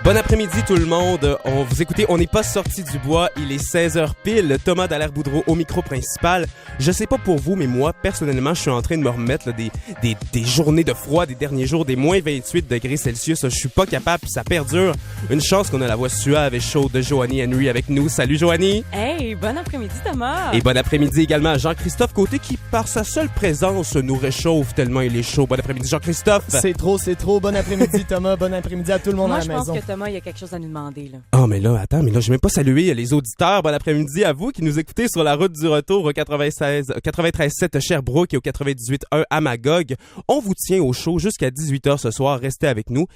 Bon après-midi tout le monde, vous écoutez, on n'est pas sorti du bois, il est 16h pile, Thomas Dallaire-Boudreau au micro principal. Je sais pas pour vous, mais moi, personnellement, je suis en train de me remettre là, des journées de froid, des derniers jours, des moins 28 degrés Celsius, je suis pas capable, puis ça perdure. Une chance qu'on a la voix suave et chaude de Joanie Henry avec nous. Salut Joanie! Hey, bon après-midi Thomas! Et bon après-midi également à Jean-Christophe Côté qui, par sa seule présence, nous réchauffe tellement il est chaud. Bon après-midi Jean-Christophe! C'est trop. Bon après-midi Thomas, bon après-midi à tout le monde à la maison. Moi, je pense que Thomas, il y a quelque chose à nous demander, là. Oh, mais là, j'ai même pas salué les auditeurs. Bon après-midi à vous qui nous écoutez sur la route du retour au 93.7 Sherbrooke et au 98.1 à Magog. On vous tient au chaud jusqu'à 18h ce soir. Restez avec nous.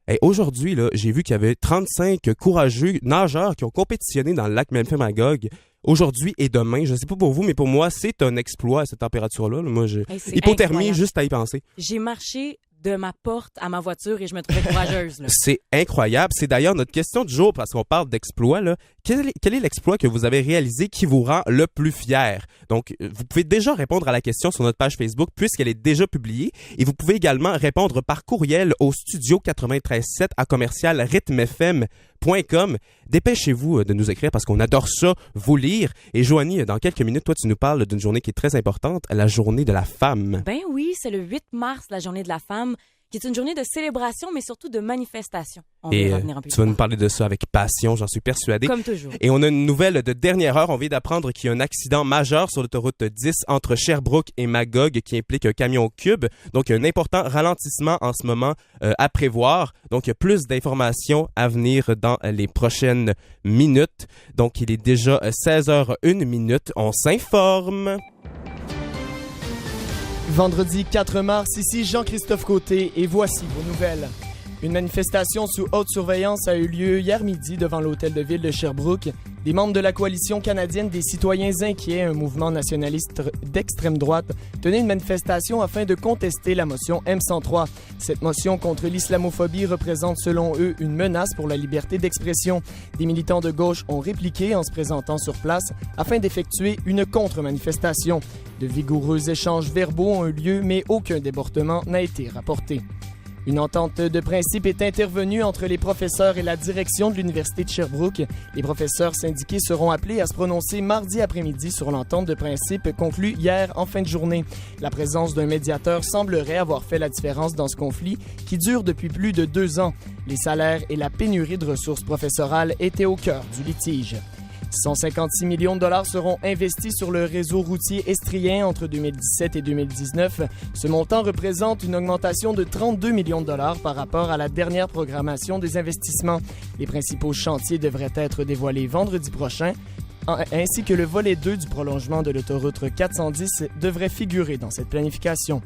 Et aujourd'hui, là, j'ai vu qu'il y avait 35 courageux nageurs qui ont compétitionné dans le lac Memphremagog. Aujourd'hui et demain, je sais pas pour vous, mais pour moi, c'est un exploit à cette température-là. Moi, hypothermie, incroyable. Juste à y penser. J'ai marché de ma porte à ma voiture et je me trouvais courageuse, là. C'est incroyable. C'est d'ailleurs notre question du jour parce qu'on parle d'exploit, là. Quel est l'exploit que vous avez réalisé qui vous rend le plus fier? Donc, vous pouvez déjà répondre à la question sur notre page Facebook puisqu'elle est déjà publiée et vous pouvez également répondre par courriel au studio 93.7 à commercial rythmefm.com. Dépêchez-vous de nous écrire parce qu'on adore ça, vous lire. Et Joanie, dans quelques minutes, toi, tu nous parles d'une journée qui est très importante, la journée de la femme. Ben oui, c'est le 8 mars, la journée de la femme, qui est une journée de célébration, mais surtout de manifestation. On va y revenir un peu tu vas plus nous parler de ça avec passion, j'en suis persuadé. Comme toujours. Et on a une nouvelle de dernière heure. On vient d'apprendre qu'il y a un accident majeur sur l'autoroute 10 entre Sherbrooke et Magog qui implique un camion cube. Donc, il y a un important ralentissement en ce moment à prévoir. Donc, il y a plus d'informations à venir dans les prochaines minutes. Donc, il est déjà 16h01. On s'informe. Vendredi 4 mars, ici Jean-Christophe Côté et voici vos nouvelles. Une manifestation sous haute surveillance a eu lieu hier midi devant l'hôtel de ville de Sherbrooke. Des membres de la coalition canadienne des citoyens inquiets, un mouvement nationaliste d'extrême droite, tenaient une manifestation afin de contester la motion M103. Cette motion contre l'islamophobie représente selon eux une menace pour la liberté d'expression. Des militants de gauche ont répliqué en se présentant sur place afin d'effectuer une contre-manifestation. De vigoureux échanges verbaux ont eu lieu, mais aucun débordement n'a été rapporté. Une entente de principe est intervenue entre les professeurs et la direction de l'Université de Sherbrooke. Les professeurs syndiqués seront appelés à se prononcer mardi après-midi sur l'entente de principe conclue hier en fin de journée. La présence d'un médiateur semblerait avoir fait la différence dans ce conflit qui dure depuis plus de 2 ans. Les salaires et la pénurie de ressources professorales étaient au cœur du litige. 156 millions de dollars seront investis sur le réseau routier estrien entre 2017 et 2019. Ce montant représente une augmentation de 32 millions de dollars par rapport à la dernière programmation des investissements. Les principaux chantiers devraient être dévoilés vendredi prochain, ainsi que le volet 2 du prolongement de l'autoroute 410 devrait figurer dans cette planification.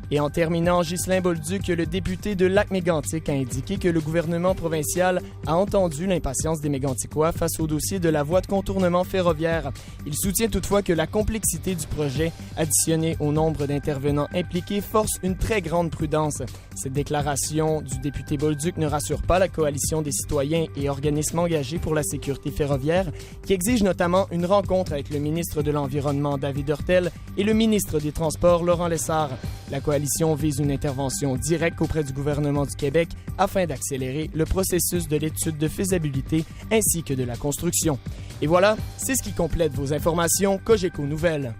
Et en terminant, Ghislain Bolduc, le député de Lac-Mégantic, a indiqué que le gouvernement provincial a entendu l'impatience des Méganticois face au dossier de la voie de contournement ferroviaire. Il soutient toutefois que la complexité du projet, additionnée au nombre d'intervenants impliqués, force une très grande prudence. Cette déclaration du député Bolduc ne rassure pas la coalition des citoyens et organismes engagés pour la sécurité ferroviaire, qui exige notamment une rencontre avec le ministre de l'Environnement, David Hurtel, et le ministre des Transports, Laurent Lessard. La coalition vise une intervention directe auprès du gouvernement du Québec afin d'accélérer le processus de l'étude de faisabilité ainsi que de la construction. Et voilà, c'est ce qui complète vos informations Cogeco Nouvelles.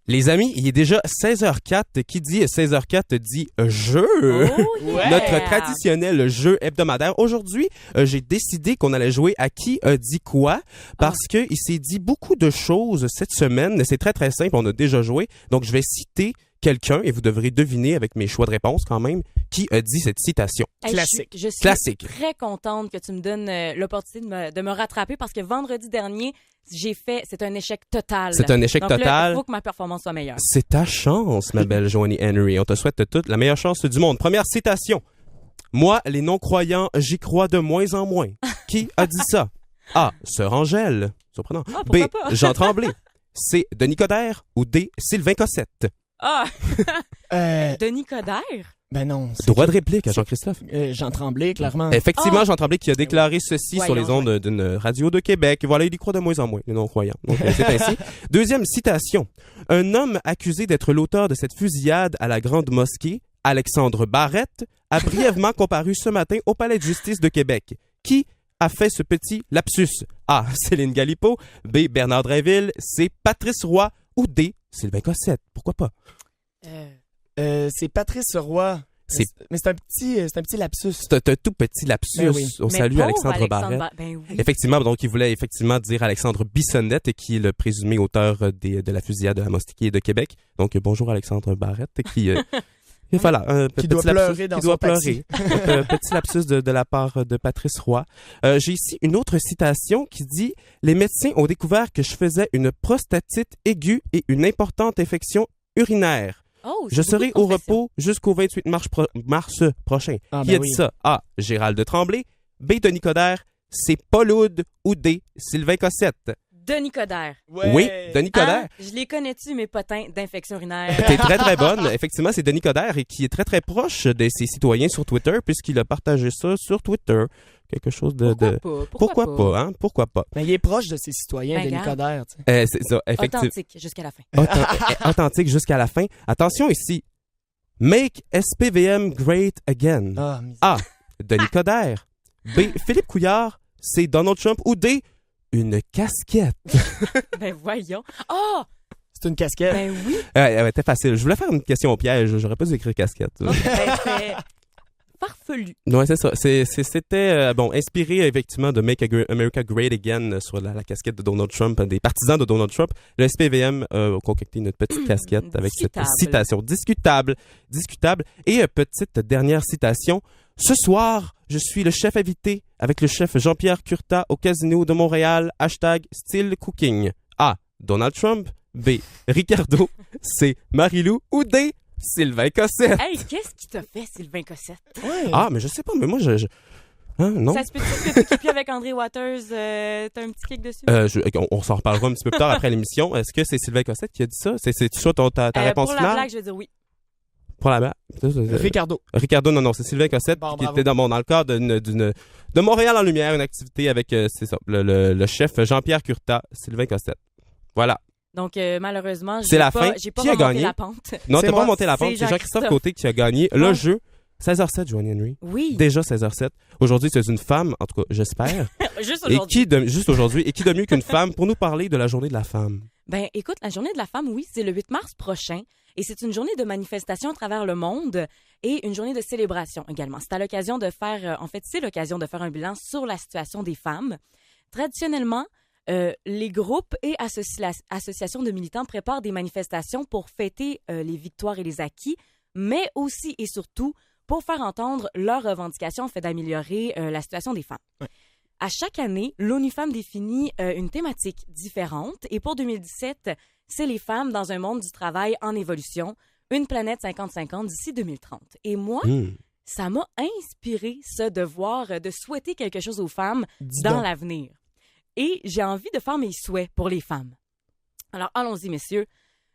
Les amis, il est déjà 16h04. Qui dit 16h04 dit jeu. Oh, yeah! Notre traditionnel jeu hebdomadaire. Aujourd'hui, j'ai décidé qu'on allait jouer à qui a dit quoi parce que il s'est dit beaucoup de choses cette semaine. C'est très très simple, on a déjà joué. Donc je vais citer quelqu'un et vous devrez deviner avec mes choix de réponse quand même qui a dit cette citation. Classique. Je suis Classique. très contente que tu me donnes l'opportunité de me rattraper parce que vendredi dernier, c'est un échec total. C'est un échec Donc total. Là, il faut que ma performance soit meilleure. C'est ta chance, ma belle Joanie Henry. On te souhaite toute la meilleure chance du monde. Première citation. Moi, les non-croyants, j'y crois de moins en moins. Qui a dit ça? A. Sœur Angèle. Surprenant. Ah, B. pourquoi pas? Jean Tremblay. C. Denis Coderre. Ou D. Sylvain Cossette. Ah! Denis Coderre? Ben non. Droit de réplique à Jean-Christophe. Jean Tremblay, clairement. Effectivement, Jean Tremblay qui a déclaré ceci sur les Voyons, ondes d'une radio de Québec. Voilà, il y croit de moins en moins, les non-croyants. Donc, c'est ainsi. Deuxième citation. Un homme accusé d'être l'auteur de cette fusillade à la Grande Mosquée Alexandre Barrette a brièvement comparu ce matin au Palais de justice de Québec. Qui a fait ce petit lapsus? A. Céline Galipo. B. Bernard Drinville. C. Patrice Roy. Ou D. Sylvain Cossette. Pourquoi pas? C'est Patrice Roy. Mais c'est un petit lapsus. C'est un tout petit lapsus. Ben oui. On salue Alexandre Barrette. Ben oui. Effectivement, donc il voulait effectivement dire Alexandre Bissonnette, qui est le présumé auteur de la fusillade de la mosquée de Québec. Donc bonjour Alexandre Barrette, qui voilà, un Qui doit pleurer dans son taxi. Un petit lapsus de la part de Patrice Roy. J'ai ici une autre citation qui dit « Les médecins ont découvert que je faisais une prostatite aiguë et une importante infection urinaire. Oh, c'est Je beaucoup serai de au confessions. repos jusqu'au 28 mars prochain. » Ah, Qui ben a dit oui. ça? A. Gérald de Tremblay. B. Denis Coderre. C. Paul Oud. Ou D. Sylvain Cossette. Denis Coderre. Oui, Denis Coderre. Hein? Je les connais-tu, mes potins d'infection urinaire? T'es très très bonne. Effectivement, c'est Denis Coderre et qui est très très proche de ses citoyens sur Twitter puisqu'il a partagé ça sur Twitter. Quelque chose de... Pourquoi pas? hein? Pourquoi pas? Mais il est proche de ses citoyens, Ben, Denis regarde. Coderre. Tu sais. C'est ça, effectivement. Authentique jusqu'à la fin. Authentique jusqu'à la fin. Attention ici. Make SPVM great again. Ah, misère. A. Denis Coderre. B. Philippe Couillard. C. Donald Trump. Ou D. Une casquette. Ben voyons. Oh! C'est une casquette. Ben oui. C'était facile. Je voulais faire une question au piège. J'aurais pas dû écrire casquette. Ben, c'est farfelu. Ouais, c'est ça. C'était inspiré effectivement de Make America Great Again sur la casquette de Donald Trump, des partisans de Donald Trump. Le SPVM a concocté une petite casquette avec cette Discutable. citation discutable. Et petite dernière citation. Ce soir, je suis le chef invité avec le chef Jean-Pierre Curta au Casino de Montréal. #Still Cooking. A. Donald Trump. B. Ricardo. C. Marie-Lou. Ou D. Sylvain Cossette. Hey, qu'est-ce qui t'a fait, Sylvain Cossette? Ouais. Ah, mais je sais pas, mais moi, Hein, non? Ça se peut-tu que tu t'équipes avec André Waters? T'as un petit kick dessus? On s'en reparlera un petit peu plus tard après l'émission. Est-ce que c'est Sylvain Cossette qui a dit ça? C'est ça ta réponse pour finale? la blague, je vais dire oui. Pour la blague? Ricardo. Ricardo, non, c'est Sylvain Cossette Bon, qui bravo. était dans le cadre de Montréal en Lumière, une activité avec, c'est ça, le chef Jean-Pierre Curta, Sylvain Cossette. Voilà. Donc, malheureusement, C'est la fin. j'ai pas Qui a remonté gagné? la pente. Non, C'est t'as moi. pas monté la C'est pente. C'est Jean-Christophe Jean-Christophe. Côté qui a gagné le Oh. jeu. 16h07, Joanie Henry. Oui. Déjà 16h07. Aujourd'hui, tu es une femme, en tout cas, j'espère. Juste Et aujourd'hui. juste aujourd'hui. Et qui de mieux qu'une femme pour nous parler de la journée de la femme? Ben, écoute, la journée de la femme, oui, c'est le 8 mars prochain. Et c'est une journée de manifestation à travers le monde et une journée de célébration également. C'est l'occasion de faire un bilan sur la situation des femmes. Traditionnellement, les groupes et associations de militants préparent des manifestations pour fêter les victoires et les acquis, mais aussi et surtout pour faire entendre leurs revendications en fait d'améliorer la situation des femmes. Ouais. À chaque année, l'ONU Femmes définit une thématique différente et pour 2017, c'est les femmes dans un monde du travail en évolution, une planète 50-50 d'ici 2030. Et moi, ça m'a inspiré ce devoir de souhaiter quelque chose aux femmes Dis dans donc. l'avenir. Et j'ai envie de faire mes souhaits pour les femmes. Alors, allons-y, messieurs.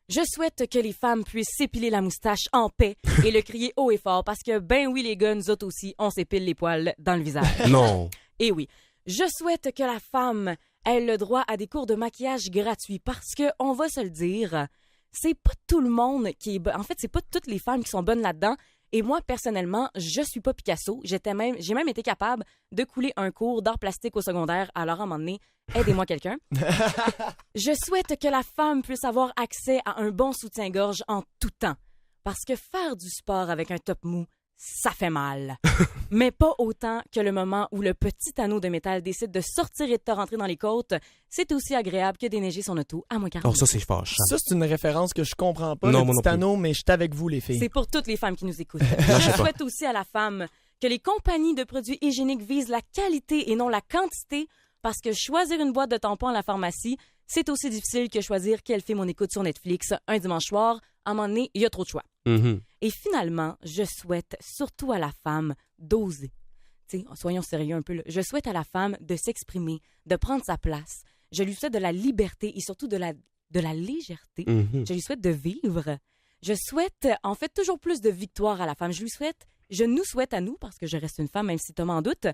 Je souhaite que les femmes puissent s'épiler la moustache en paix et le crier haut et fort parce que, ben oui, les gars, nous autres aussi, on s'épile les poils dans le visage. Non. Et oui, je souhaite que la femme ait le droit à des cours de maquillage gratuits parce que, on va se le dire, c'est pas tout le monde qui est... En fait, c'est pas toutes les femmes qui sont bonnes là-dedans. Et moi, personnellement, je suis pas Picasso. J'ai même été capable de couler un cours d'art plastique au secondaire. Alors, à un moment donné, aidez-moi quelqu'un. Je souhaite que la femme puisse avoir accès à un bon soutien-gorge en tout temps. Parce que faire du sport avec un top mou, ça fait mal. Mais pas autant que le moment où le petit anneau de métal décide de sortir et de te rentrer dans les côtes. C'est aussi agréable que déneiger son auto à moins 40. Oh, ça, c'est fâchant. Ça, c'est une référence que je comprends pas. Non, le moi non petit plus. anneau, mais je suis avec vous, les filles. C'est pour toutes les femmes qui nous écoutent. je sais Je pas. souhaite aussi à la femme que les compagnies de produits hygiéniques visent la qualité et non la quantité parce que choisir une boîte de tampons à la pharmacie, c'est aussi difficile que choisir quel film on écoute sur Netflix un dimanche soir. À un moment donné, il y a trop de choix. Mhm. Et finalement, je souhaite surtout à la femme d'oser. Tu sais, soyons sérieux un peu, là. Je souhaite à la femme de s'exprimer, de prendre sa place. Je lui souhaite de la liberté et surtout de la légèreté. Mhm. Je lui souhaite de vivre. Je souhaite, en fait, toujours plus de victoire à la femme. Je nous souhaite à nous, parce que je reste une femme, même si Tom en doute,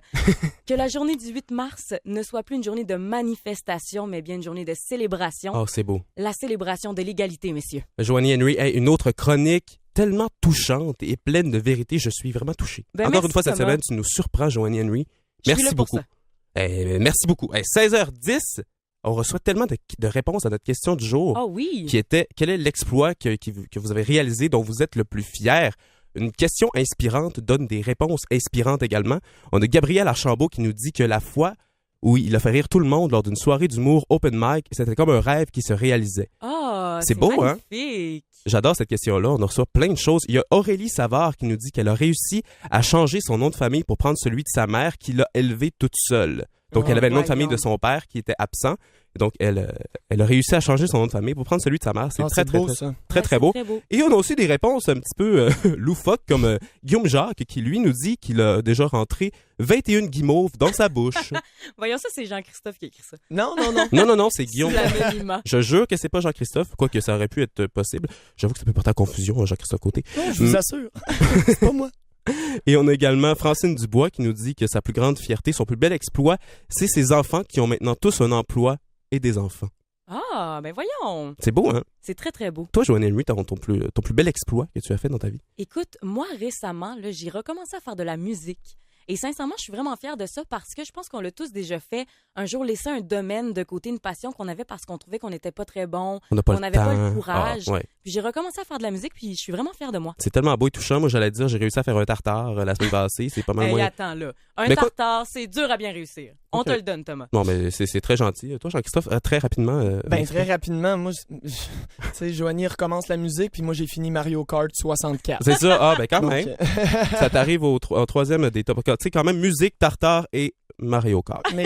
que la journée du 8 mars ne soit plus une journée de manifestation, mais bien une journée de célébration. Oh, c'est beau. La célébration de l'égalité, messieurs. Joanie Henry, hey, une autre chronique tellement touchante et pleine de vérité. Je suis vraiment touché. Ben, Encore merci, une fois, cette Thomas. semaine, tu nous surprends, Joanie Henry. Je suis Merci là pour beaucoup. ça. Merci beaucoup. 16h10, on reçoit tellement de réponses à notre question du jour. Ah oui. Qui était quel est l'exploit que vous avez réalisé dont vous êtes le plus fier? Une question inspirante donne des réponses inspirantes également. On a Gabriel Archambault qui nous dit que la fois où il a fait rire tout le monde lors d'une soirée d'humour open mic, c'était comme un rêve qui se réalisait. Ah, C'est beau, hein? magnifique. J'adore cette question-là. On en reçoit plein de choses. Il y a Aurélie Savard qui nous dit qu'elle a réussi à changer son nom de famille pour prendre celui de sa mère qui l'a élevée toute seule. Donc, Oh elle avait le nom de my famille God. de son père qui était absent. Donc, elle a réussi à changer son nom de famille pour prendre celui de sa mère. C'est Ah, très, très, beau, très, ça. très, Ouais, très c'est beau. Très beau. Et on a aussi des réponses un petit peu loufoques, comme Guillaume Jacques, qui lui nous dit qu'il a déjà rentré 21 guimauves dans sa bouche. Voyons ça, c'est Jean-Christophe qui a écrit ça. Non, non, non. Non, c'est Guillaume. C'est l'anonymat. Je jure que c'est pas Jean-Christophe, quoique ça aurait pu être possible. J'avoue que ça peut porter à confusion, Jean-Christophe Côté. Non, je vous assure. C'est pas moi. Et on a également Francine Dubois qui nous dit que sa plus grande fierté, son plus bel exploit, c'est ses enfants qui ont maintenant tous un emploi et des enfants. Ah, ben voyons. C'est beau, hein? C'est très, très beau. Toi, Joanie Henry, ton plus bel exploit que tu as fait dans ta vie. Écoute, moi, récemment, là, j'ai recommencé à faire de la musique. Et sincèrement, je suis vraiment fière de ça parce que je pense qu'on l'a tous déjà fait. Un jour, laisser un domaine de côté, une passion qu'on avait parce qu'on trouvait qu'on n'était pas très bon, On n'a pas qu'on le n'avait temps. pas le courage. Ah, ouais. Puis j'ai recommencé à faire de la musique, puis je suis vraiment fière de moi. C'est tellement beau et touchant. Moi, j'allais dire, j'ai réussi à faire un tartare la semaine passée. C'est pas mal Hey, moins. attends, là. Un Mais quoi- tartare, c'est dur à bien réussir. On Ok. te le donne, Thomas. Non, mais c'est très gentil. Toi, Jean-Christophe, très rapidement. Ben, très rapidement, moi, tu sais, Joanie recommence la musique, puis moi, j'ai fini Mario Kart 64. C'est ça. Ah, ben quand Donc, même. Ça t'arrive au troisième des top 4. Tu sais, quand même, musique, tartare et Mario Kart. mais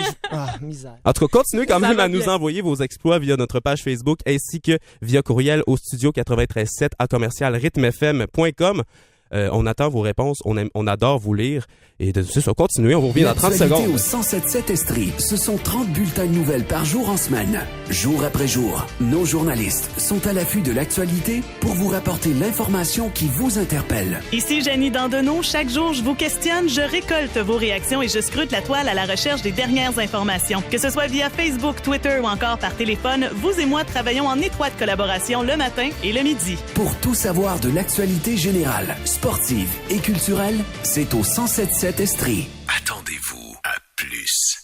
misère. En tout cas, continuez quand Ça même va à nous bien. envoyer vos exploits via notre page Facebook ainsi que via courriel au studio 93.7 à commercial rythmefm.com. On attend vos réponses, on adore vous lire. Et de ça, continuez, on vous revient dans 30 L'actualité secondes. au 107.7 Estrie, ce sont 30 bulletins de nouvelles par jour en semaine. Jour après jour, nos journalistes sont à l'affût de l'actualité pour vous rapporter l'information qui vous interpelle. Ici Jenny Dandonneau. Chaque jour, je vous questionne, je récolte vos réactions et je scrute la toile à la recherche des dernières informations. Que ce soit via Facebook, Twitter ou encore par téléphone, vous et moi travaillons en étroite collaboration le matin et le midi. Pour tout savoir de l'actualité générale, sportive et culturelle, c'est au 107.7 Estrie. Attendez-vous à plus.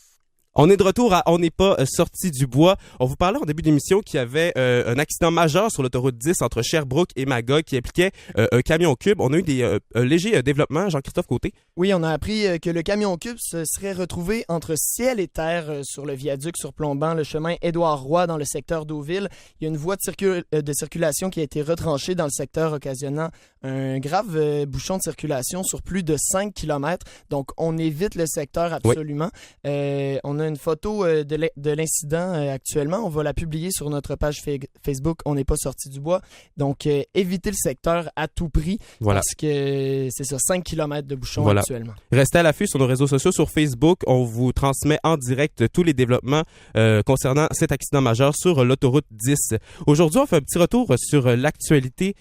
On est de retour à On n'est pas sorti du bois. On vous parlait en début d'émission qu'il y avait un accident majeur sur l'autoroute 10 entre Sherbrooke et Magog qui impliquait un camion cube. On a eu un léger développement, Jean-Christophe Côté. Oui, on a appris que le camion cube se serait retrouvé entre ciel et terre sur le viaduc surplombant le chemin Édouard-Roy dans le secteur d'Auville. Il y a une voie de circulation qui a été retranchée dans le secteur, occasionnant un grave bouchon de circulation sur plus de 5 km. Donc, on évite le secteur absolument. On a une photo de l'incident actuellement. On va la publier sur notre page Facebook. On n'est pas sorti du bois. Donc, évitez le secteur à tout prix. Voilà. Parce que c'est ça, 5 km de bouchon Voilà. actuellement. Restez à l'affût sur nos réseaux sociaux, sur Facebook. On vous transmet en direct tous les développements concernant cet accident majeur sur l'autoroute 10. Aujourd'hui, on fait un petit retour sur l'actualité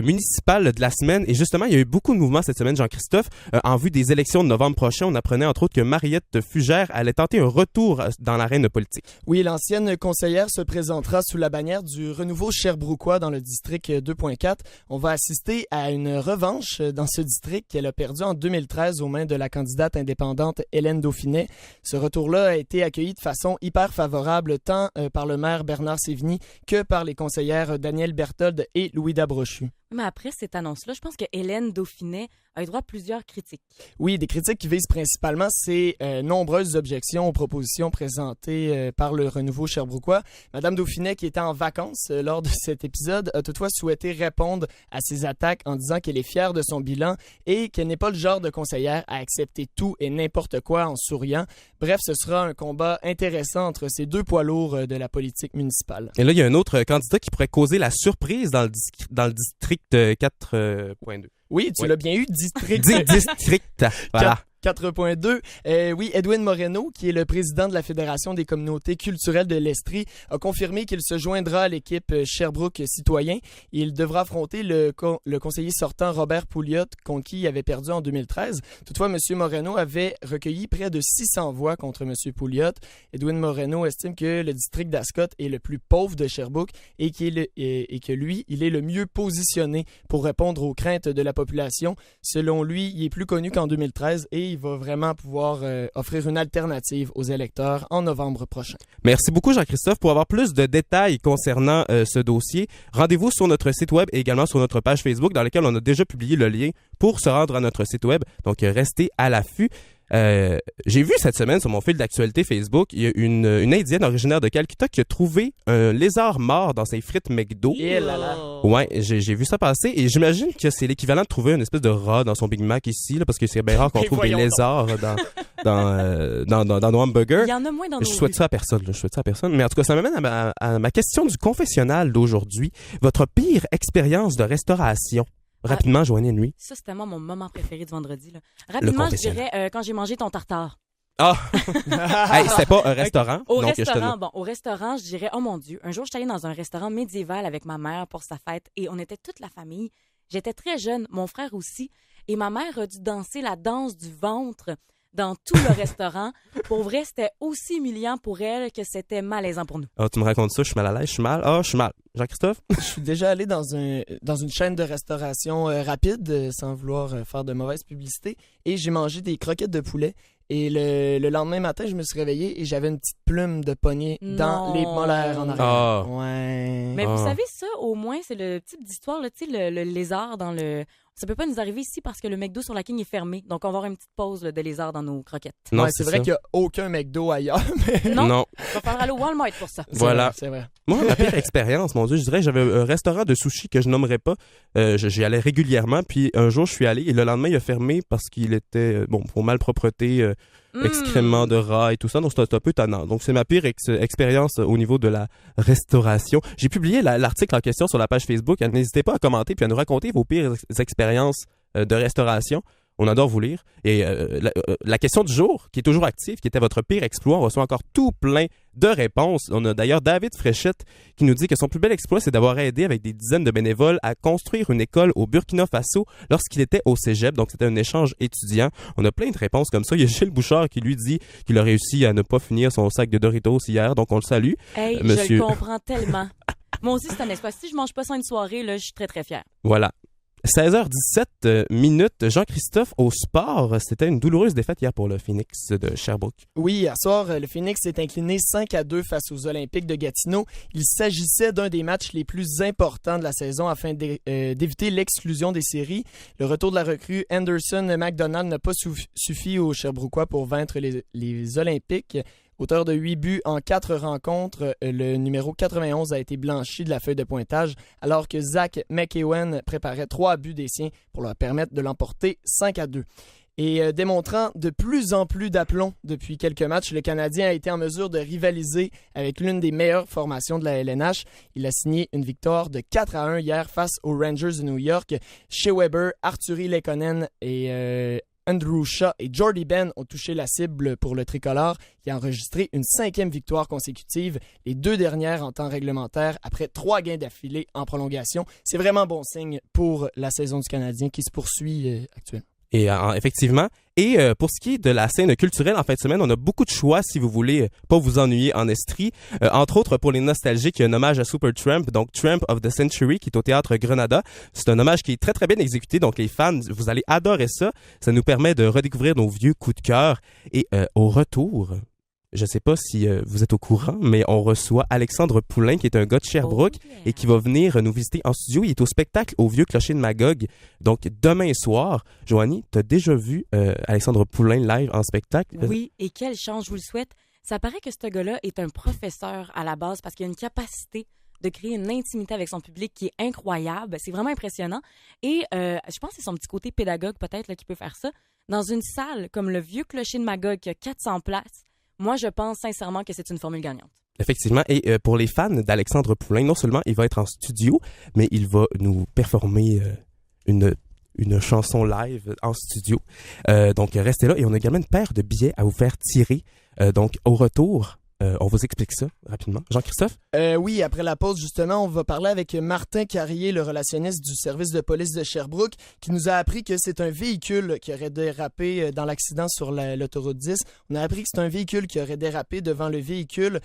municipale de la semaine. Et justement, il y a eu beaucoup de mouvements cette semaine, Jean-Christophe. En vue des élections de novembre prochain, on apprenait entre autres que Mariette Fugère allait tenter un retour dans l'arène politique. Oui, l'ancienne conseillère se présentera sous la bannière du renouveau Sherbrookeois dans le district 2.4. On va assister à une revanche dans ce district qu'elle a perdu en 2013 aux mains de la candidate indépendante Hélène Dauphinet. Ce retour-là a été accueilli de façon hyper favorable tant par le maire Bernard Sévigny que par les conseillères Danielle Berthold et Louis Dabrochu. Mais après cette annonce-là, je pense que Hélène Dauphinet a eu droit à plusieurs critiques. Oui, des critiques qui visent principalement ces nombreuses objections aux propositions présentées par le renouveau Sherbrookeois. Madame Dauphinet, qui était en vacances lors de cet épisode, a toutefois souhaité répondre à ces attaques en disant qu'elle est fière de son bilan et qu'elle n'est pas le genre de conseillère à accepter tout et n'importe quoi en souriant. Bref, ce sera un combat intéressant entre ces deux poids lourds de la politique municipale. Et là, il y a un autre candidat qui pourrait causer la surprise dans le district 4.2. Oui, tu Oui. l'as bien eu, district. District. Voilà. 4.2. Oui, Edwin Moreno, qui est le président de la Fédération des communautés culturelles de l'Estrie, a confirmé qu'il se joindra à l'équipe Sherbrooke Citoyen. Il devra affronter le conseiller sortant Robert Pouliot, contre qui il avait perdu en 2013. Toutefois, M. Moreno avait recueilli près de 600 voix contre M. Pouliot. Edwin Moreno estime que le district d'Ascot est le plus pauvre de Sherbrooke et que lui, il est le mieux positionné pour répondre aux craintes de la population. Selon lui, il est plus connu qu'en 2013 et il va vraiment pouvoir offrir une alternative aux électeurs en novembre prochain. Merci beaucoup, Jean-Christophe. Pour avoir plus de détails concernant ce dossier, rendez-vous sur notre site web et également sur notre page Facebook dans laquelle on a déjà publié le lien pour se rendre à notre site web. Donc, restez à l'affût. J'ai vu cette semaine sur mon fil d'actualité Facebook, il y a une Indienne originaire de Calcutta qui a trouvé un lézard mort dans ses frites McDo. Et là là. Ouais, j'ai vu ça passer et j'imagine que c'est l'équivalent de trouver une espèce de rat dans son Big Mac ici, là, parce que c'est bien rare qu'on trouve des lézards dans nos hamburgers. Il y en a moins dans nos Je souhaite ça à personne, là. Je souhaite ça à personne. Mais en tout cas, ça m'amène à ma question du confessionnal d'aujourd'hui. Votre pire expérience de restauration? Rapidement, Joanie Nuit. Ça, c'était moi mon moment préféré du vendredi. Là. Rapidement, je dirais quand j'ai mangé ton tartare. Ah! Hey, c'était pas un restaurant? Au donc restaurant, au restaurant, je dirais, oh mon Dieu, un jour, je suis allée dans un restaurant médiéval avec ma mère pour sa fête et on était toute la famille. J'étais très jeune, mon frère aussi, et ma mère a dû danser la danse du ventre dans tout le restaurant. Pour vrai, c'était aussi humiliant pour elle que c'était malaisant pour nous. Ah, tu me racontes ça, je suis mal à l'aise, je suis mal. Ah, je suis mal. Jean-Christophe? Je suis déjà allé dans une chaîne de restauration rapide, sans vouloir faire de mauvaise publicité, et j'ai mangé des croquettes de poulet. Et le lendemain matin, je me suis réveillé et j'avais une petite plume de poignée dans les molaires en arrière. Ah. Ouais. Mais vous savez ça, au moins, c'est le type d'histoire, là, tu sais, le lézard dans le... Ça peut pas nous arriver ici parce que le McDo sur la King est fermé. Donc, on va avoir une petite pause là, de lézard dans nos croquettes. Non, Ouais, c'est vrai qu'il n'y a aucun McDo ailleurs. Mais... Non. Il va falloir aller au Walmart pour ça. Voilà. C'est vrai. Moi, ma pire expérience, mon Dieu, je dirais que j'avais un restaurant de sushi que je nommerais pas. J'y allais régulièrement, puis un jour, je suis allé et le lendemain, il a fermé parce qu'il était, pour malpropreté, excréments de rats et tout ça. Donc, c'était un peu tannant. Donc, c'est ma pire expérience au niveau de la restauration. J'ai publié l'article en question sur la page Facebook. N'hésitez pas à commenter puis à nous raconter vos pires expériences de restauration. On adore vous lire. Et la question du jour, qui est toujours active, qui était votre pire exploit, on reçoit encore tout plein de réponses. On a d'ailleurs David Fréchette qui nous dit que son plus bel exploit, c'est d'avoir aidé avec des dizaines de bénévoles à construire une école au Burkina Faso lorsqu'il était au cégep. Donc, c'était un échange étudiant. On a plein de réponses comme ça. Il y a Gilles Bouchard qui lui dit qu'il a réussi à ne pas finir son sac de Doritos hier. Donc, on le salue. Hey, monsieur... je le comprends tellement. Moi aussi, c'est un exploit. Si je mange pas ça une soirée, là, je suis très, très fière. Voilà. 16h17 minutes. Jean-Christophe, au sport, c'était une douloureuse défaite hier pour le Phoenix de Sherbrooke. Oui, hier soir, le Phoenix s'est incliné 5-2 face aux Olympiques de Gatineau. Il s'agissait d'un des matchs les plus importants de la saison afin d'éviter l'exclusion des séries. Le retour de la recrue Anderson McDonald n'a pas suffi aux Sherbrookois pour vaincre les Olympiques. Auteur de 8 buts en 4 rencontres, le numéro 91 a été blanchi de la feuille de pointage alors que Zach McEwen préparait 3 buts des siens pour leur permettre de l'emporter 5-2. Et démontrant de plus en plus d'aplomb depuis quelques matchs, le Canadien a été en mesure de rivaliser avec l'une des meilleures formations de la LNH. Il a signé une victoire de 4-1 hier face aux Rangers de New York. Shea Weber, Arturi Lekonen et Andrew Shaw et Jordy Ben ont touché la cible pour le tricolore qui a enregistré une 5e victoire consécutive, les 2 dernières en temps réglementaire après 3 gains d'affilée en prolongation. C'est vraiment bon signe pour la saison du Canadien qui se poursuit actuellement. Et effectivement. Et pour ce qui est de la scène culturelle en fin de semaine, on a beaucoup de choix si vous voulez pas vous ennuyer en Estrie. Entre autres, pour les nostalgiques, il y a un hommage à Supertramp, donc Tramp of the Century, qui est au Théâtre Grenada. C'est un hommage qui est très, très bien exécuté. Donc, les fans, vous allez adorer ça. Ça nous permet de redécouvrir nos vieux coups de cœur. Et au retour... Je sais pas si vous êtes au courant, mais on reçoit Alexandre Poulain, qui est un gars de Sherbrooke et qui va venir nous visiter en studio. Il est au spectacle au Vieux Clocher de Magog. Donc, demain soir, Joanie, t'as déjà vu Alexandre Poulain live en spectacle? Oui, et quelle chance, je vous le souhaite. Ça paraît que ce gars-là est un professeur à la base parce qu'il a une capacité de créer une intimité avec son public qui est incroyable. C'est vraiment impressionnant. Et je pense que c'est son petit côté pédagogue peut-être là, qui peut faire ça. Dans une salle comme le Vieux Clocher de Magog qui a 400 places, moi, je pense sincèrement que c'est une formule gagnante. Effectivement. Et pour les fans d'Alexandre Poulain, non seulement il va être en studio, mais il va nous performer une une chanson live en studio. Donc, restez là et on a également une paire de billets à vous faire tirer. Donc, au retour, on vous explique ça rapidement. Jean-Christophe? Oui, après la pause, justement, on va parler avec Martin Carrier, le relationniste du service de police de Sherbrooke, qui nous a appris que c'est un véhicule qui aurait dérapé dans l'accident sur l'autoroute 10. On a appris que c'est un véhicule qui aurait dérapé devant le véhicule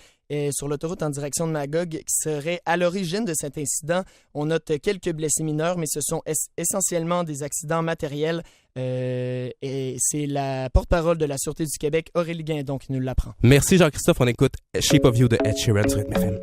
sur l'autoroute en direction de Magog, qui serait à l'origine de cet incident. On note quelques blessés mineurs, mais ce sont essentiellement des accidents matériels. Et c'est la porte-parole de la Sûreté du Québec, Aurélie Guindon, qui nous l'apprend. Merci Jean-Christophe. On écoute Shape of You de Ed Sheeran sur RMFM.